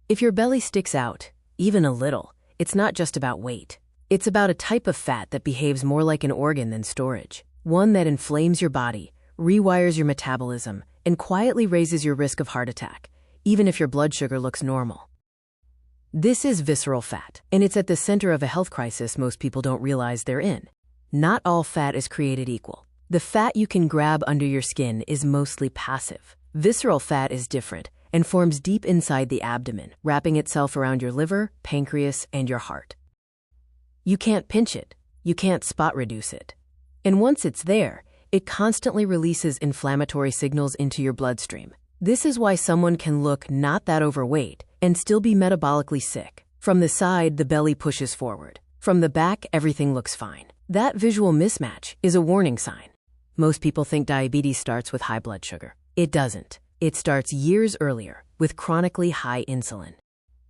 If your belly sticks out, even a little, it's not just about weight. It's about a type of fat that behaves more like an organ than storage, one that inflames your body, rewires your metabolism, and quietly raises your risk of heart attack, even if your blood sugar looks normal. This is visceral fat, and it's at the center of a health crisis most people don't realize they're in. Not all fat is created equal. The fat you can grab under your skin is mostly passive. Visceral fat is different and forms deep inside the abdomen, wrapping itself around your liver, pancreas, and your heart. You can't pinch it. You can't spot reduce it. And once it's there, it constantly releases inflammatory signals into your bloodstream. This is why someone can look not that overweight and still be metabolically sick. From the side, the belly pushes forward. From the back, everything looks fine. That visual mismatch is a warning sign. Most people think diabetes starts with high blood sugar. It doesn't. It starts years earlier with chronically high insulin.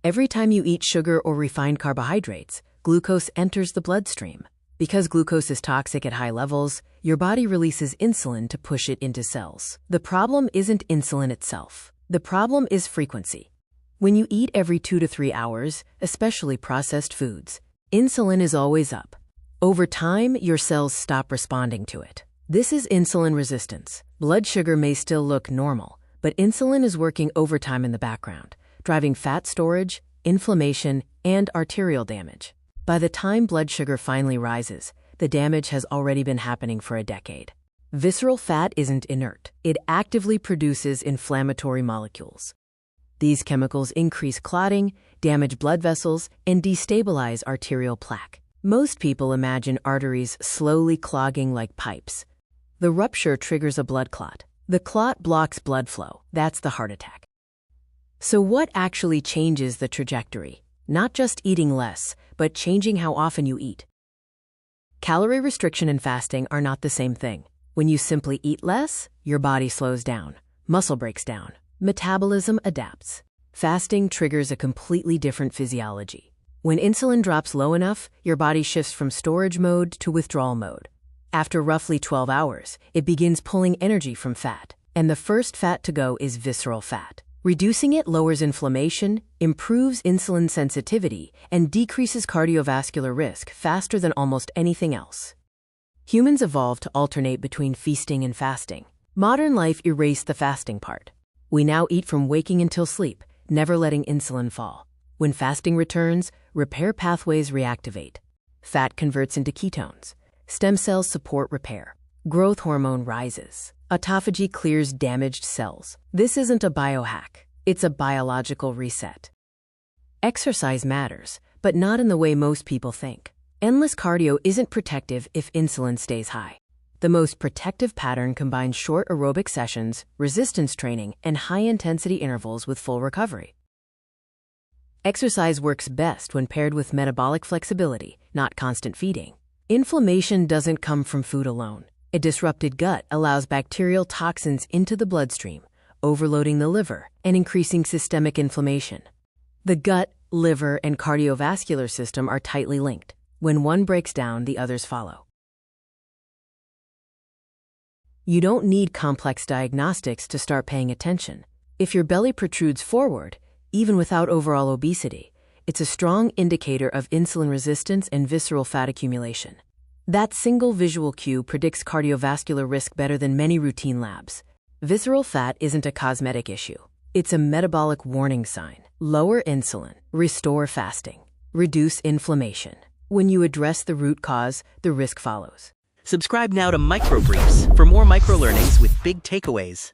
Every time you eat sugar or refined carbohydrates, glucose enters the bloodstream. Because glucose is toxic at high levels, your body releases insulin to push it into cells. The problem isn't insulin itself. The problem is frequency. When you eat every 2 to 3 hours, especially processed foods, insulin is always up. Over time, your cells stop responding to it. This is insulin resistance. Blood sugar may still look normal, but insulin is working overtime in the background, driving fat storage, inflammation, and arterial damage. By the time blood sugar finally rises, the damage has already been happening for a decade. Visceral fat isn't inert. It actively produces inflammatory molecules. These chemicals increase clotting, damage blood vessels, and destabilize arterial plaque. Most people imagine arteries slowly clogging like pipes. The rupture triggers a blood clot. The clot blocks blood flow. That's the heart attack. So what actually changes the trajectory? Not just eating less, but changing how often you eat. Calorie restriction and fasting are not the same thing. When you simply eat less, your body slows down, muscle breaks down, metabolism adapts. Fasting triggers a completely different physiology. When insulin drops low enough, your body shifts from storage mode to withdrawal mode. After roughly 12 hours, it begins pulling energy from fat, and the first fat to go is visceral fat. Reducing it lowers inflammation, improves insulin sensitivity, and decreases cardiovascular risk faster than almost anything else. Humans evolved to alternate between feasting and fasting. Modern life erased the fasting part. We now eat from waking until sleep, never letting insulin fall. When fasting returns, repair pathways reactivate. Fat converts into ketones. Stem cells support repair. Growth hormone rises. Autophagy clears damaged cells. This isn't a biohack. It's a biological reset. Exercise matters, but not in the way most people think. Endless cardio isn't protective if insulin stays high. The most protective pattern combines short aerobic sessions, resistance training, and high-intensity intervals with full recovery. Exercise works best when paired with metabolic flexibility, not constant feeding. Inflammation doesn't come from food alone. A disrupted gut allows bacterial toxins into the bloodstream, overloading the liver and increasing systemic inflammation. The gut, liver, and cardiovascular system are tightly linked. When one breaks down, the others follow. You don't need complex diagnostics to start paying attention. If your belly protrudes forward, even without overall obesity, it's a strong indicator of insulin resistance and visceral fat accumulation. That single visual cue predicts cardiovascular risk better than many routine labs. Visceral fat isn't a cosmetic issue. It's a metabolic warning sign. Lower insulin, restore fasting, reduce inflammation. When you address the root cause, the risk follows. Subscribe now to Micro Briefs for more micro learnings with big takeaways.